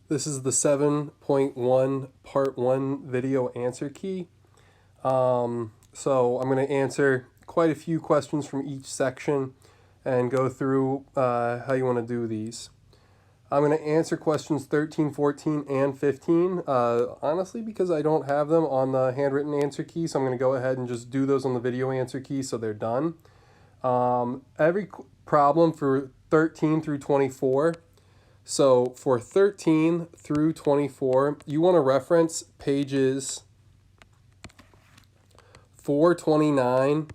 This is the 7.1 part 1 video answer key. So I'm going to answer quite a few questions from each section and go through how you want to do these. I'm going to answer questions 13, 14, and 15, honestly because I don't have them on the handwritten answer key, so I'm going to go ahead and just do those on the video answer key so they're done. Every problem for 13 through 24. So for 13 through 24, you want to reference pages 429,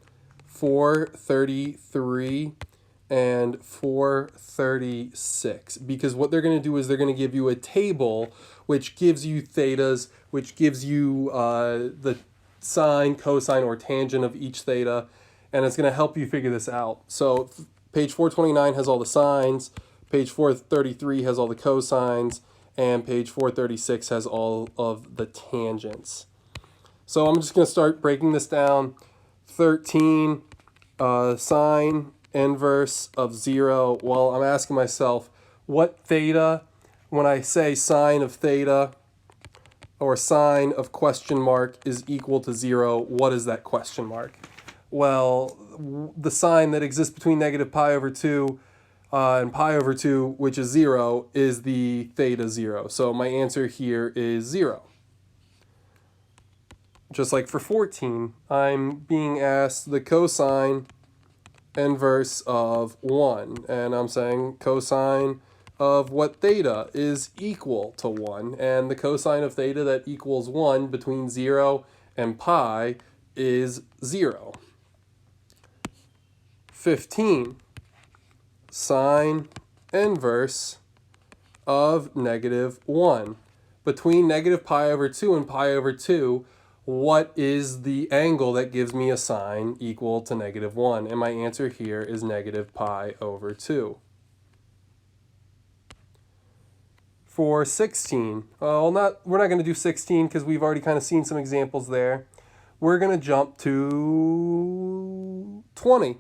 433, and 436, because what they're going to do is they're going to give you a table which gives you thetas, which gives you the sine, cosine, or tangent of each theta, and it's going to help you figure this out. So page 429 has all the sines, page 433 has all the cosines, and page 436 has all of the tangents. So I'm just going to start breaking this down. 13, sine inverse of 0. Well, I'm asking myself, what theta, when I say sine of theta or sine of question mark is equal to 0, what is that question mark? Well, the sign that exists between negative pi over 2 and pi over 2, which is 0, is the theta 0. So my answer here is 0. Just like for 14, I'm being asked the cosine inverse of 1. And I'm saying cosine of what theta is equal to 1. And the cosine of theta that equals 1 between 0 and pi is 0. 15, sine inverse of negative 1. Between negative pi over 2 and pi over 2, what is the angle that gives me a sine equal to negative 1? And my answer here is negative pi over 2. For 16, we're not going to do 16 because we've already kind of seen some examples there. We're going to jump to 20.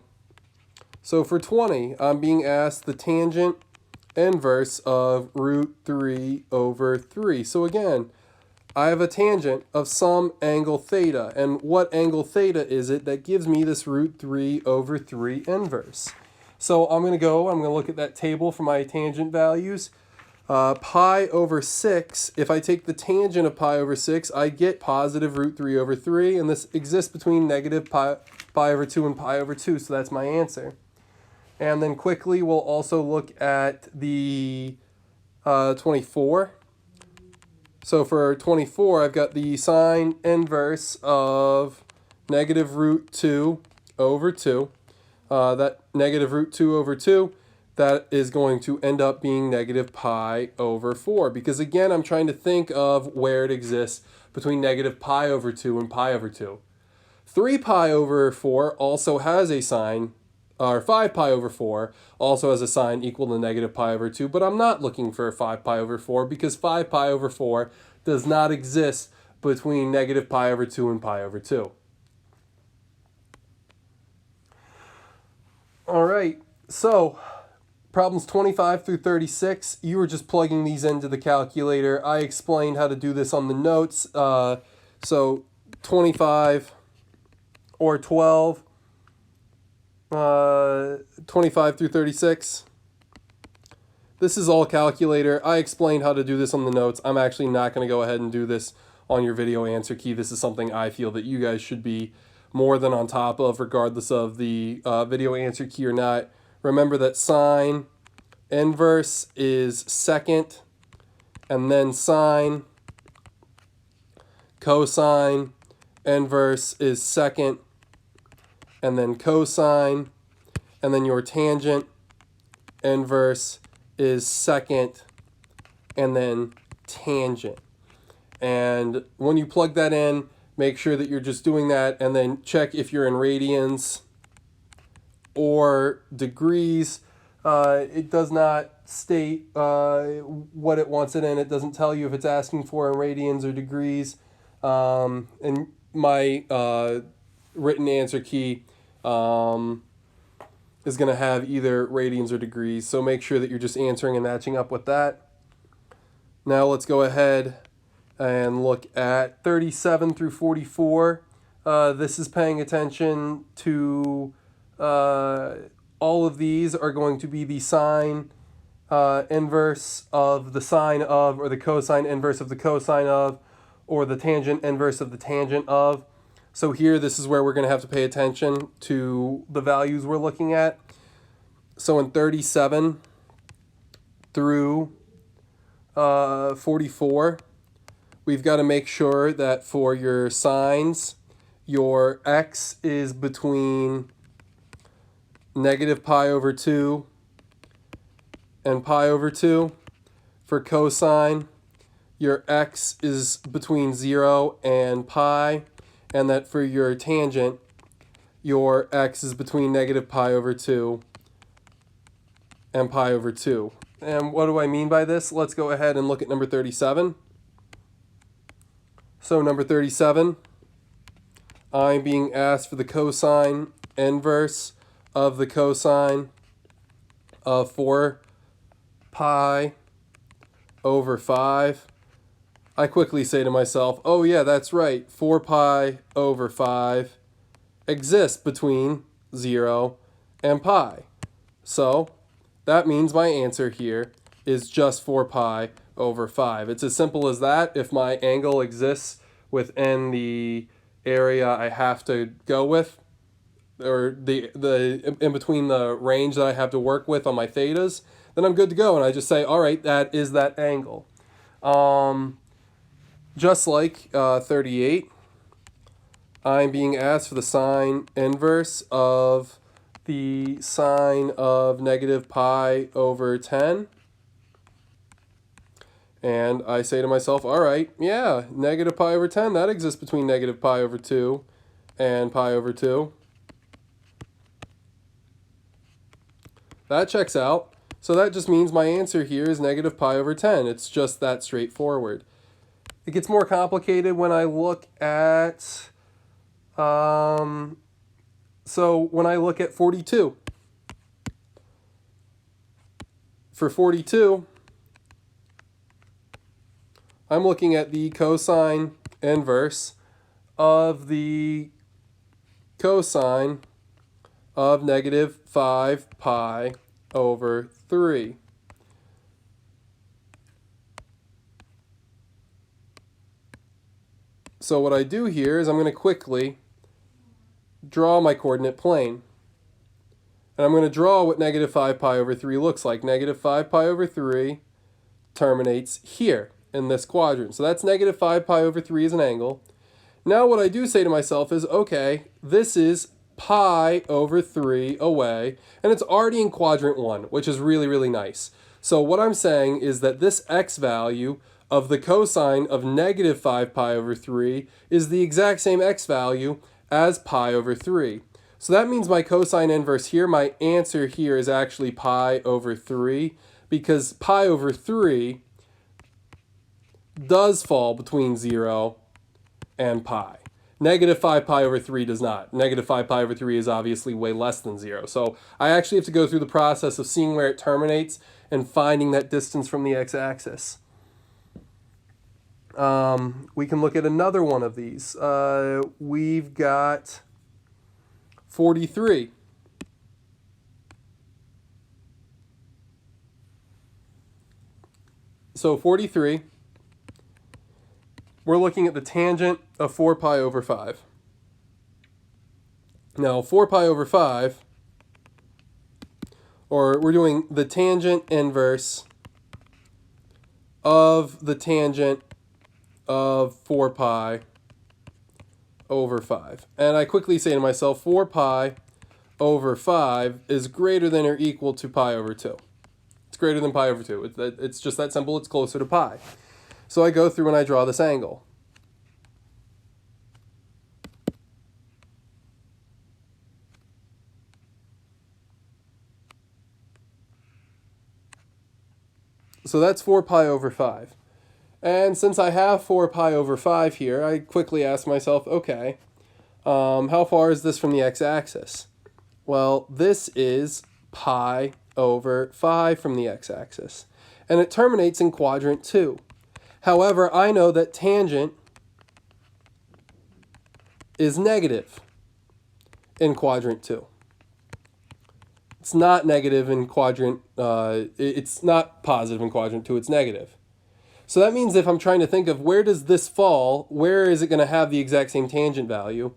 So for 20, I'm being asked the tangent inverse of root 3 over 3. So again, I have a tangent of some angle theta. And what angle theta is it that gives me this root 3 over 3 inverse? So I'm going to look at that table for my tangent values. Pi over 6, if I take the tangent of pi over 6, I get positive root 3 over 3. And this exists between negative pi over 2 and pi over 2. So that's my answer. And then quickly, we'll also look at the 24. So for 24, I've got the sine inverse of negative root 2 over 2. That negative root 2 over 2, that is going to end up being negative pi over 4. Because again, I'm trying to think of where it exists between negative pi over 2 and pi over 2. 3 pi over 4 also has a sine, or 5 pi over 4 also has a sine equal to negative pi over 2, but I'm not looking for 5 pi over 4 because 5 pi over 4 does not exist between negative pi over 2 and pi over 2. All right, so problems 25 through 36, you were just plugging these into the calculator. I explained how to do this on the notes. So 25 or 12, 25 through 36. This is all calculator. I explained how to do this on the notes. I'm actually not going to go ahead and do this on your video answer key. This is something I feel that you guys should be more than on top of, regardless of the video answer key or not. Remember that sine inverse is second, and then sine, cosine inverse is second, and then cosine, and then your tangent inverse is second, and then tangent. And when you plug that in, make sure that you're just doing that, and then check if you're in radians or degrees. It does not state what it wants it in. It doesn't tell you if it's asking for in radians or degrees. And my written answer key is going to have either radians or degrees. So make sure that you're just answering and matching up with that. Now let's go ahead and look at 37 through 44. This is paying attention to all of these are going to be the sine inverse of the sine of, or the cosine inverse of the cosine of, or the tangent inverse of the tangent of. So here, this is where we're going to have to pay attention to the values we're looking at. So in 37 through 44, we've got to make sure that for your sines, your x is between negative pi over 2 and pi over 2. For cosine, your x is between 0 and pi, and that for your tangent, your x is between negative pi over 2 and pi over 2. And what do I mean by this? Let's go ahead and look at number 37. So number 37, I'm being asked for the cosine inverse of the cosine of 4 pi over 5. I quickly say to myself, oh yeah, that's right, 4 pi over 5 exists between 0 and pi. So that means my answer here is just 4 pi over 5. It's as simple as that. If my angle exists within the area I have to go with, or the in between the range that I have to work with on my thetas, then I'm good to go. And I just say, all right, that is that angle. Just like 38, I'm being asked for the sine inverse of the sine of negative pi over 10. And I say to myself, all right, yeah, negative pi over 10, that exists between negative pi over 2 and pi over 2. That checks out. So that just means my answer here is negative pi over 10. It's just that straightforward. It gets more complicated when I look at, so when I look at 42. For 42, I'm looking at the cosine inverse of the cosine of negative 5 pi over 3. So what I do here is I'm going to quickly draw my coordinate plane. And I'm going to draw what negative 5 pi over 3 looks like. Negative 5 pi over 3 terminates here in this quadrant. So that's negative 5 pi over 3 is an angle. Now what I do say to myself is, okay, this is pi over 3 away, and it's already in quadrant 1, which is really, really nice. So what I'm saying is that this x value of the cosine of negative 5 pi over 3 is the exact same x value as pi over 3. So that means my cosine inverse here, my answer here is actually pi over 3, because pi over 3 does fall between 0 and pi. Negative 5 pi over 3 does not. Negative 5 pi over 3 is obviously way less than 0. So I actually have to go through the process of seeing where it terminates and finding that distance from the x-axis. We can look at another one of these. We've got 43. So 43, we're looking at the tangent of 4 pi over 5. Now 4 pi over 5, or we're doing the tangent inverse of the tangent of 4 pi over 5. And I quickly say to myself, 4 pi over 5 is greater than or equal to pi over 2. It's greater than pi over 2. It's just that simple. It's closer to pi. So I go through and I draw this angle. So that's 4 pi over 5. And since I have 4 pi over 5 here, I quickly ask myself, okay, how far is this from the x-axis? Well, this is pi over 5 from the x-axis. And it terminates in quadrant 2. However, I know that tangent is negative in quadrant 2. It's not negative in quadrant, it's not positive in quadrant 2, it's negative. So that means if I'm trying to think of where does this fall, where is it going to have the exact same tangent value?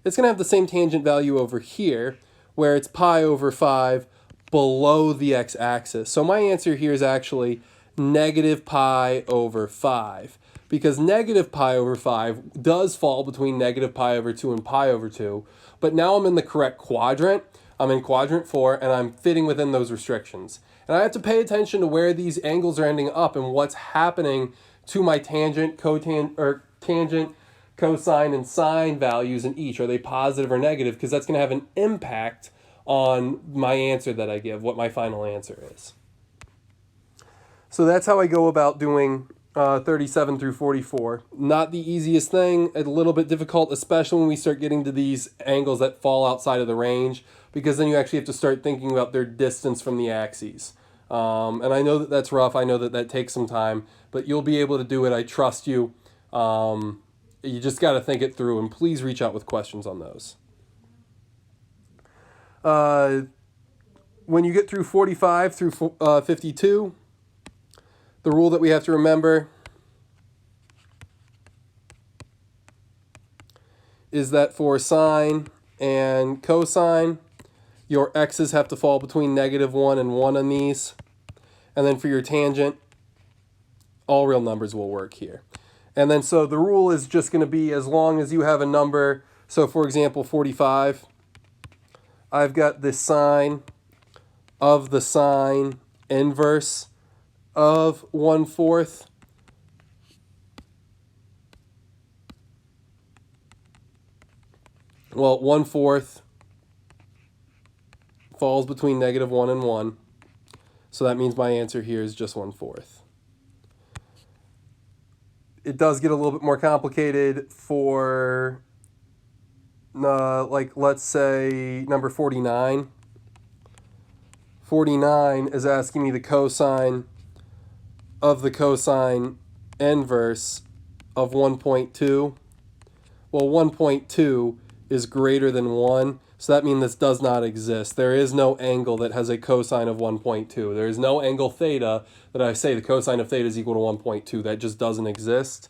It's going to have the same tangent value over here, where it's pi over 5 below the x-axis. So my answer here is actually negative pi over 5, because negative pi over 5 does fall between negative pi over 2 and pi over 2, but now I'm in the correct quadrant. I'm in quadrant 4, and I'm fitting within those restrictions. And I have to pay attention to where these angles are ending up and what's happening to my tangent, tangent, cosine, and sine values in each. Are they positive or negative? Because that's going to have an impact on my answer that I give, what my final answer is. So that's how I go about doing 37 through 44. Not the easiest thing, a little bit difficult, especially when we start getting to these angles that fall outside of the range, because then you actually have to start thinking about their distance from the axes. And I know that that's rough. I know that that takes some time, but you'll be able to do it. I trust you. You just got to think it through, and please reach out with questions on those. When you get through 45 through 52, the rule that we have to remember is that for sine and cosine, your x's have to fall between -1 and 1 on these. And then for your tangent, all real numbers will work here. And then so the rule is just going to be as long as you have a number. So for example, 45, I've got the sine of the sine inverse of 1/4. Well, 1/4 falls between -1 and 1. So that means my answer here is just 1/4. It does get a little bit more complicated for, like, let's say number 49. 49 is asking me the cosine of the cosine inverse of 1.2. Well, 1.2 is greater than 1, so that means this does not exist. There is no angle that has a cosine of 1.2. There is no angle theta that I say the cosine of theta is equal to 1.2. That just doesn't exist.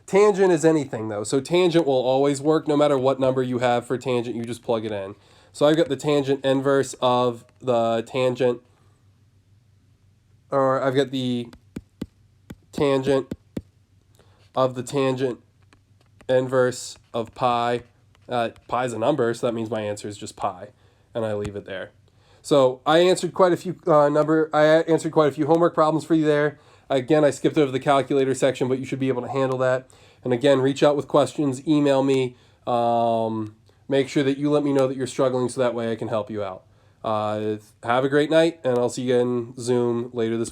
Tangent is anything, though. So tangent will always work no matter what number you have for tangent. You just plug it in. So I've got the tangent inverse of the tangent, or I've got the tangent of the tangent inverse of pi. Pi is a number, so that means my answer is just pi, and I leave it there. So I answered quite a few homework problems for you there. Again, I skipped over the calculator section, but you should be able to handle that. And again, reach out with questions, email me. Make sure that you let me know that you're struggling, so that way I can help you out. Have a great night, and I'll see you in Zoom later this week.